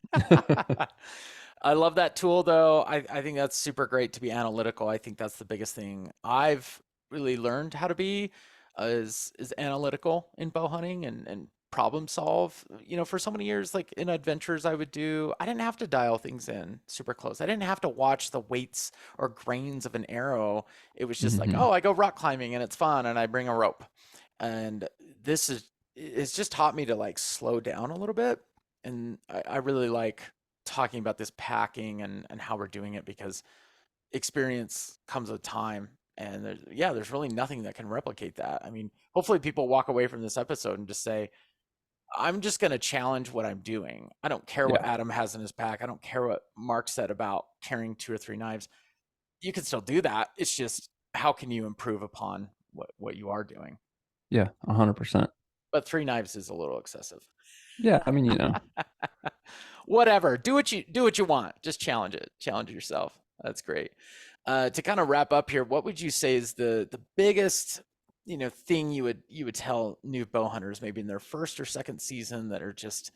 I love that tool though. I think that's super great to be analytical. I think that's the biggest thing I've really learned how to be is analytical in bow hunting and problem solve. For so many years, like in adventures I would do, I didn't have to dial things in super close. I didn't have to watch the weights or grains of an arrow. It was just like, Hmm. oh, I go rock climbing and it's fun and I bring a rope. And this is it's just taught me to like slow down a little bit. And I really like talking about this packing and how we're doing it because experience comes with time. And there's really nothing that can replicate that. I mean, hopefully people walk away from this episode and just say, I'm just going to challenge what I'm doing. I don't care what Yeah. Adam has in his pack. I don't care what Mark said about carrying 2 or 3 knives. You can still do that. It's just how can you improve upon what you are doing? Yeah. 100%. But 3 knives is a little excessive. Yeah. I mean, Whatever. Do what you want. Just challenge it. Challenge yourself. That's great. To kind of wrap up here, what would you say is the biggest thing you would tell new bow hunters maybe in their first or second season that are just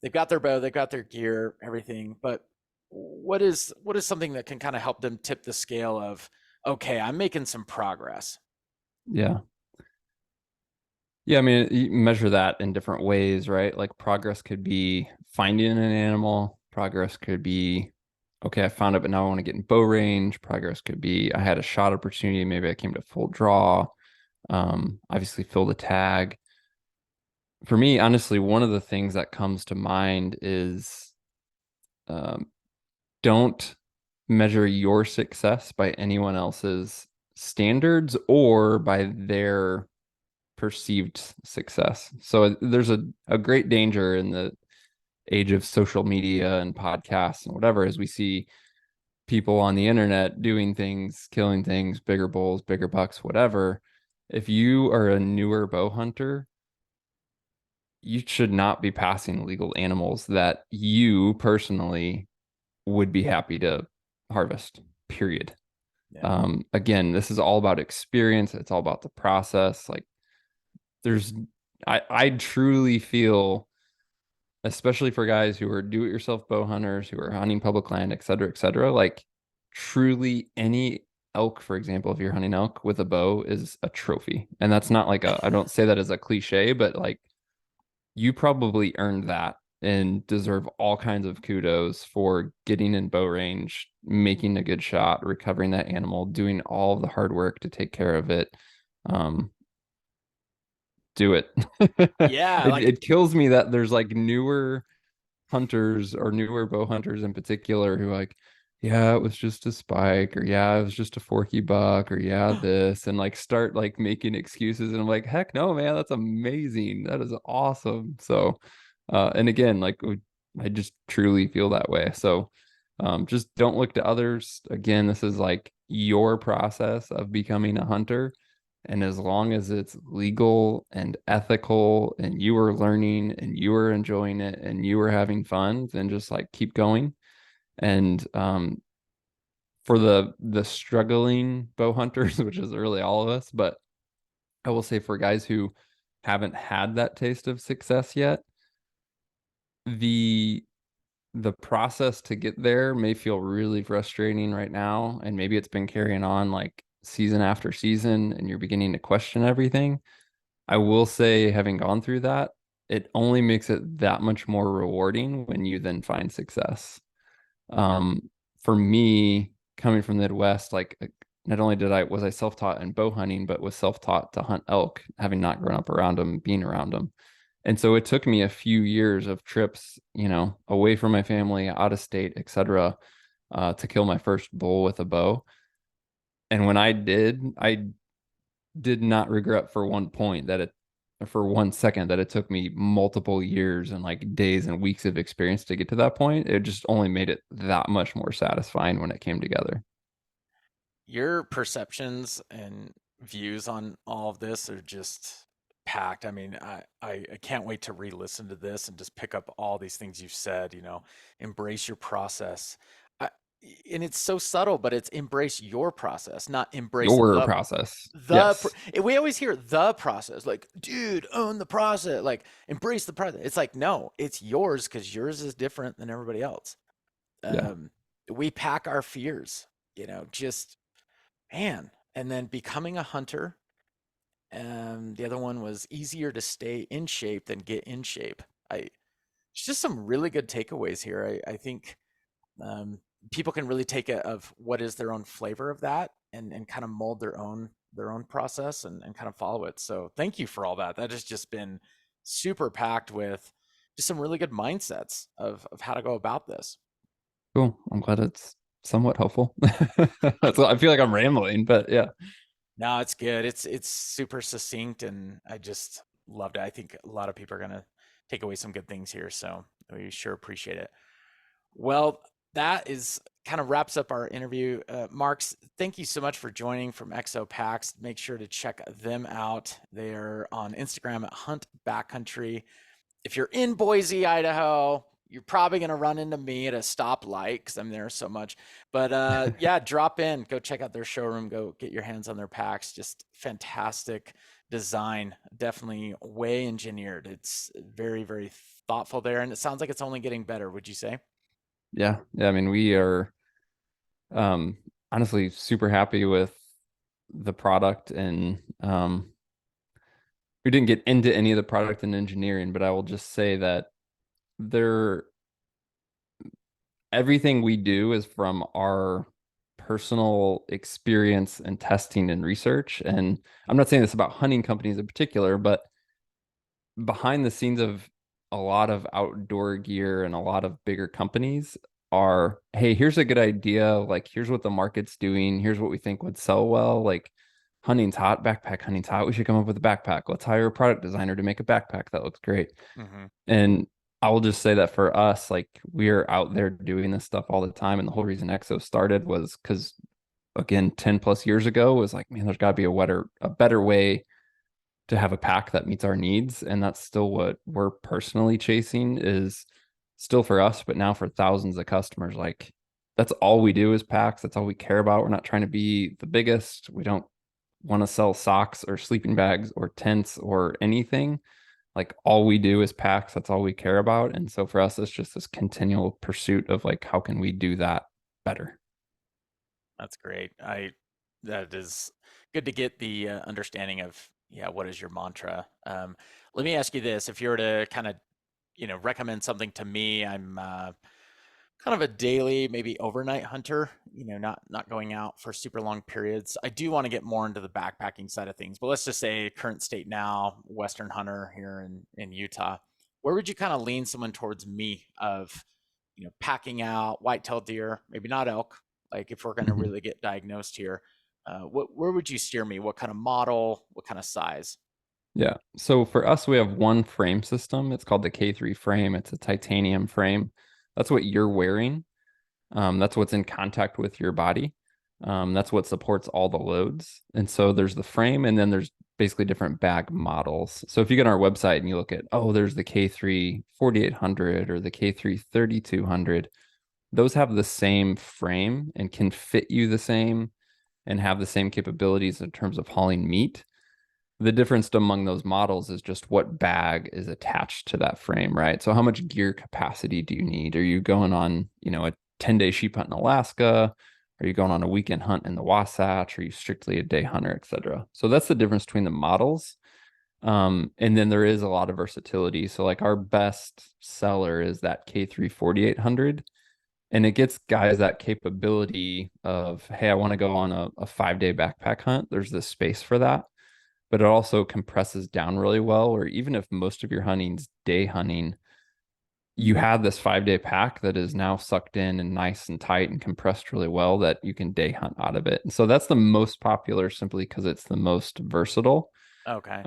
they've got their bow, they've got their gear, everything, but what is something that can kind of help them tip the scale of okay, I'm making some progress. yeah. Yeah, I mean, you measure that in different ways, right? Like progress could be finding an animal. Progress could be, okay, I found it, but now I want to get in bow range. Progress could be, I had a shot opportunity. Maybe I came to full draw. Obviously, fill the tag. For me, honestly, one of the things that comes to mind is um, don't measure your success by anyone else's standards or by their perceived success. So there's a great danger in the age of social media and podcasts and whatever, as we see people on the internet doing things, killing things, bigger bulls, bigger bucks, whatever. If you are a newer bow hunter, you should not be passing legal animals that you personally would be happy to harvest, period. Yeah. Again, this is all about experience. It's all about the process. Like there's, I truly feel, especially for guys who are do-it-yourself bow hunters, who are hunting public land, et cetera, like truly any elk, for example, if you're hunting elk with a bow is a trophy. And that's not like I don't say that as a cliche, but like you probably earned that and deserve all kinds of kudos for getting in bow range, making a good shot, recovering that animal, doing all of the hard work to take care of it. Um, do it. Yeah, like It kills me that there's like newer hunters or newer bow hunters in particular who like, yeah, it was just a spike, or yeah, it was just a forky buck, or yeah, this, and like start like making excuses. And I'm like, heck no, man, that's amazing. That is awesome. So, and again, like I just truly feel that way. So, just don't look to others. Again, this is like your process of becoming a hunter. And as long as it's legal and ethical and you are learning and you are enjoying it and you are having fun, then just like keep going. And for the struggling bow hunters, which is really all of us, but I will say for guys who haven't had that taste of success yet, the the process to get there may feel really frustrating right now, and maybe it's been carrying on like season after season, and you're beginning to question everything. I will say, having gone through that, it only makes it that much more rewarding when you then find success. For me, coming from the Midwest, like not only did I was I self-taught in bow hunting, but was self-taught to hunt elk, having not grown up around them, being around them. And so it took me a few years of trips, away from my family, out of state, etc., to kill my first bull with a bow. And when I did not regret for one point that it for 1 second that it took me multiple years and like days and weeks of experience to get to that point. It just only made it that much more satisfying when it came together. Your perceptions and views on all of this are just packed. I mean, I can't wait to re-listen to this and just pick up all these things you've said, embrace your process. I, and it's so subtle, but it's embrace your process, not embrace Your process. the Yes. we always hear the process, like, dude, own the process, like embrace the process. It's like, no, it's yours because yours is different than everybody else. Yeah. Um, we pack our fears, just man. And then becoming a hunter. The other one was easier to stay in shape than get in shape. I It's just some really good takeaways here. I think um, people can really take it of what is their own flavor of that and kind of mold their own process and kind of follow it. So thank you for all that. That has just been super packed with just some really good mindsets of how to go about this. Cool. I'm glad it's somewhat helpful. I feel like I'm rambling, but yeah. No, it's good. It's super succinct, and I just loved it. I think a lot of people are gonna take away some good things here, so we sure appreciate it. Well, that is kind of wraps up our interview. Marks, thank you so much for joining from Exo Packs. Make sure to check them out. They're on Instagram at Hunt Backcountry. If you're in Boise, Idaho, you're probably going to run into me at a stoplight because I'm there so much. But yeah, drop in, go check out their showroom, go get your hands on their packs. Just fantastic design, definitely way engineered. It's very, very thoughtful there. And it sounds like it's only getting better, would you say? Yeah. Yeah. I mean, we are um honestly super happy with the product, and we didn't get into any of the product and engineering, but I will just say that there everything we do is from our personal experience and testing and research. And I'm not saying this about hunting companies in particular, but behind the scenes of a lot of outdoor gear and a lot of bigger companies are, hey, here's a good idea. Like, here's what the market's doing. Here's what we think would sell well. Like, hunting's hot, backpack hunting's hot. We should come up with a backpack. Let's hire a product designer to make a backpack that looks great. Hmm. And I will just say that for us, like we're out there doing this stuff all the time. And the whole reason Exo started was because again, 10 plus years ago was like, man, there's gotta be a better way to have a pack that meets our needs. And that's still what we're personally chasing is still for us, but now for thousands of customers. Like that's all we do is packs. That's all we care about. We're not trying to be the biggest. We don't want to sell socks or sleeping bags or tents or anything. Like all we do is packs. That's all we care about. And so for us, it's just this continual pursuit of like, how can we do that better? That's great. That is good to get the understanding of, yeah, what is your mantra? Let me ask you this. If you were to kind of, recommend something to me, I'm kind of a daily, maybe overnight hunter, not going out for super long periods. I do want to get more into the backpacking side of things, but let's just say current state now, Western hunter here in Utah. Where would you kind of lean someone towards me of packing out white-tailed deer, maybe not elk, like if we're going to Mhm. really get diagnosed here, where would you steer me? What kind of model? What kind of size? Yeah. So for us, we have one frame system. It's called the K3 frame. It's a titanium frame. That's what you're wearing. That's what's in contact with your body. That's what supports all the loads. And so there's the frame, and then there's basically different bag models. So if you get on our website and you look at, oh, there's the K3 4800 or the K3 3200, those have the same frame and can fit you the same and have the same capabilities in terms of hauling meat. The difference among those models is just what bag is attached to that frame, right? So how much gear capacity do you need? Are you going on, a 10-day sheep hunt in Alaska? Are you going on a weekend hunt in the Wasatch? Are you strictly a day hunter, et cetera? So that's the difference between the models. And then there is a lot of versatility. So like our best seller is that K3 4800, and it gets guys that capability of, hey, I want to go on a 5-day backpack hunt. There's this space for that, but it also compresses down really well. Or even if most of your hunting's day hunting, you have this 5-day pack that is now sucked in and nice and tight and compressed really well that you can day hunt out of it. And so that's the most popular simply because it's the most versatile. Okay.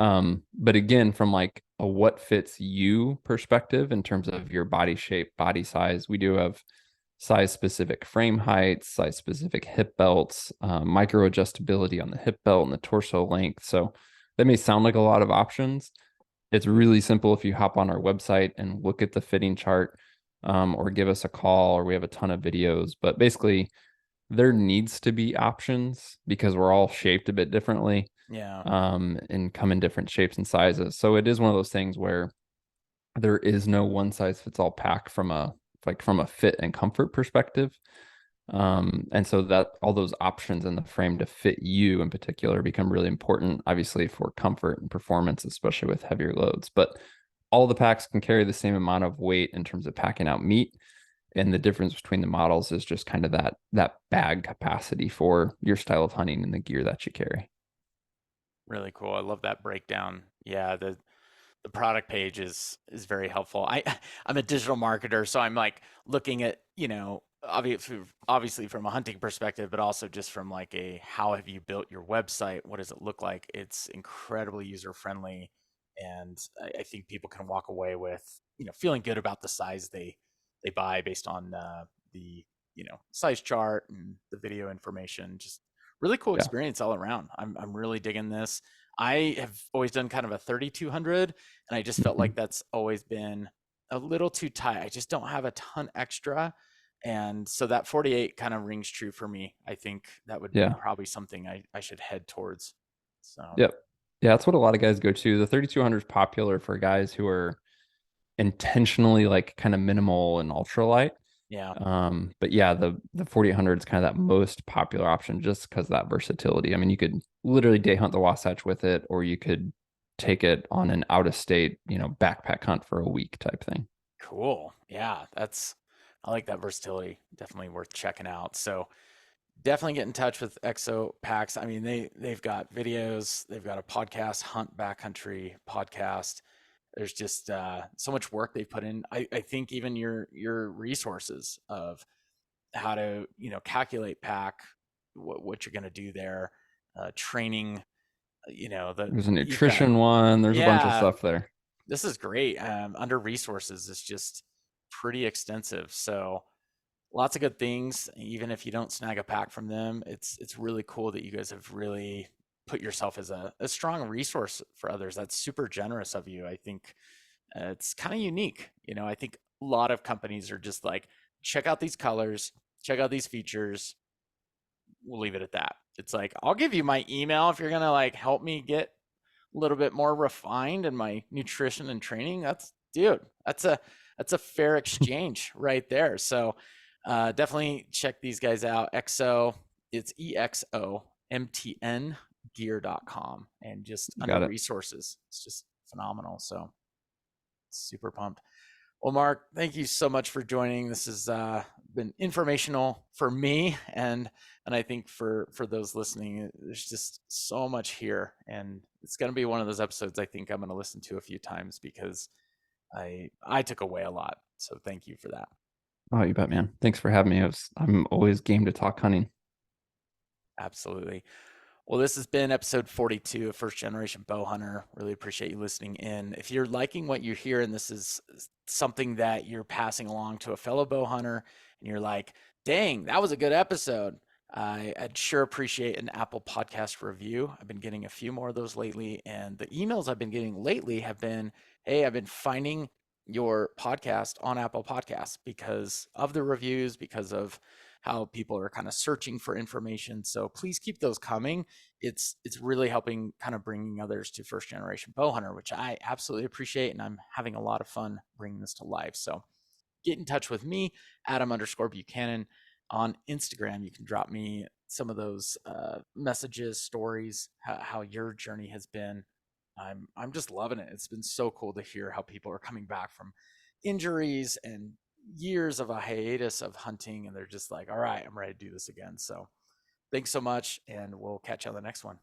But again, from like a what fits you perspective in terms of your body shape, body size, we do have size specific frame heights, size specific hip belts, micro adjustability on the hip belt and the torso length. So that may sound like a lot of options. It's really simple if you hop on our website and look at the fitting chart, or give us a call, or we have a ton of videos. But basically, there needs to be options because we're all shaped a bit differently, Yeah. and come in different shapes and sizes. So it is one of those things where there is no one size fits all pack from a fit and comfort perspective. And so that all those options in the frame to fit you in particular become really important, obviously for comfort and performance, especially with heavier loads. But all the packs can carry the same amount of weight in terms of packing out meat. And the difference between the models is just kind of that bag capacity for your style of hunting and the gear that you carry. Really cool. I love that breakdown. Yeah, the product page is very helpful. I'm a digital marketer, so I'm like looking at, obviously from a hunting perspective, but also just from like a how have you built your website? What does it look like? It's incredibly user friendly, and I think people can walk away with, feeling good about the size they buy based on the size chart and the video information. Just really cool Yeah. experience all around. I'm really digging this. I have always done kind of a 3200, and I just felt Mhm. like that's always been a little too tight. I just don't have a ton extra. And so that 48 kind of rings true for me. I think that would be Yeah. probably something I should head towards. So, Yep. Yeah, that's what a lot of guys go to. The 3200 is popular for guys who are intentionally like kind of minimal and ultralight. yeah, But yeah, the 4800 is kind of that most popular option just because that versatility. I mean, you could literally day hunt the Wasatch with it, or you could take it on an out of state, backpack hunt for a week type thing. cool. Yeah, I like that versatility. Definitely worth checking out. So, definitely get in touch with Exo Packs. I mean, they've got videos, they've got a podcast, Hunt Backcountry podcast. There's just so much work they put in. I think even your resources of how to calculate pack, what you're going to do there, training. The There's a you've got nutrition one. There's a bunch of yeah. stuff there. This is great. Under resources, it's just pretty extensive. So lots of good things. Even if you don't snag a pack from them, it's really cool that you guys have really put yourself as a strong resource for others. That's super generous of you. I think it's kind of unique. I think a lot of companies are just like, check out these colors, check out these features. We'll leave it at that. It's like, I'll give you my email if you're gonna like help me get a little bit more refined in my nutrition and training. Dude, that's a fair exchange right there. So definitely check these guys out. Exo, it's EXOMTN gear.com, and just You under got it. resources. It's just phenomenal. So super pumped. Well, Mark, thank you so much for joining. This has been informational for me, and I think for those listening. There's just so much here, and it's going to be one of those episodes I think I'm going to listen to a few times because I took away a lot. So thank you for that. Oh, you bet, man. Thanks for having me. I'm always game to talk hunting. Absolutely. Well, this has been episode 42 of First Generation Bowhunter. Really appreciate you listening in. If you're liking what you hear and this is something that you're passing along to a fellow bowhunter and you're like, dang, that was a good episode, I'd sure appreciate an Apple Podcast review. I've been getting a few more of those lately. And the emails I've been getting lately have been, hey, I've been finding your podcast on Apple Podcasts because of the reviews, because of how people are kind of searching for information. So please keep those coming. It's really helping kind of bringing others to First Generation Bowhunter, which I absolutely appreciate, and I'm having a lot of fun bringing this to life. So get in touch with me, Adam_Buchanan on Instagram. You can drop me some of those messages, stories, how your journey has been. I'm just loving it. It's been so cool to hear how people are coming back from injuries and years of a hiatus of hunting, and they're just like, all right, I'm ready to do this again. So thanks so much, and we'll catch you on the next one.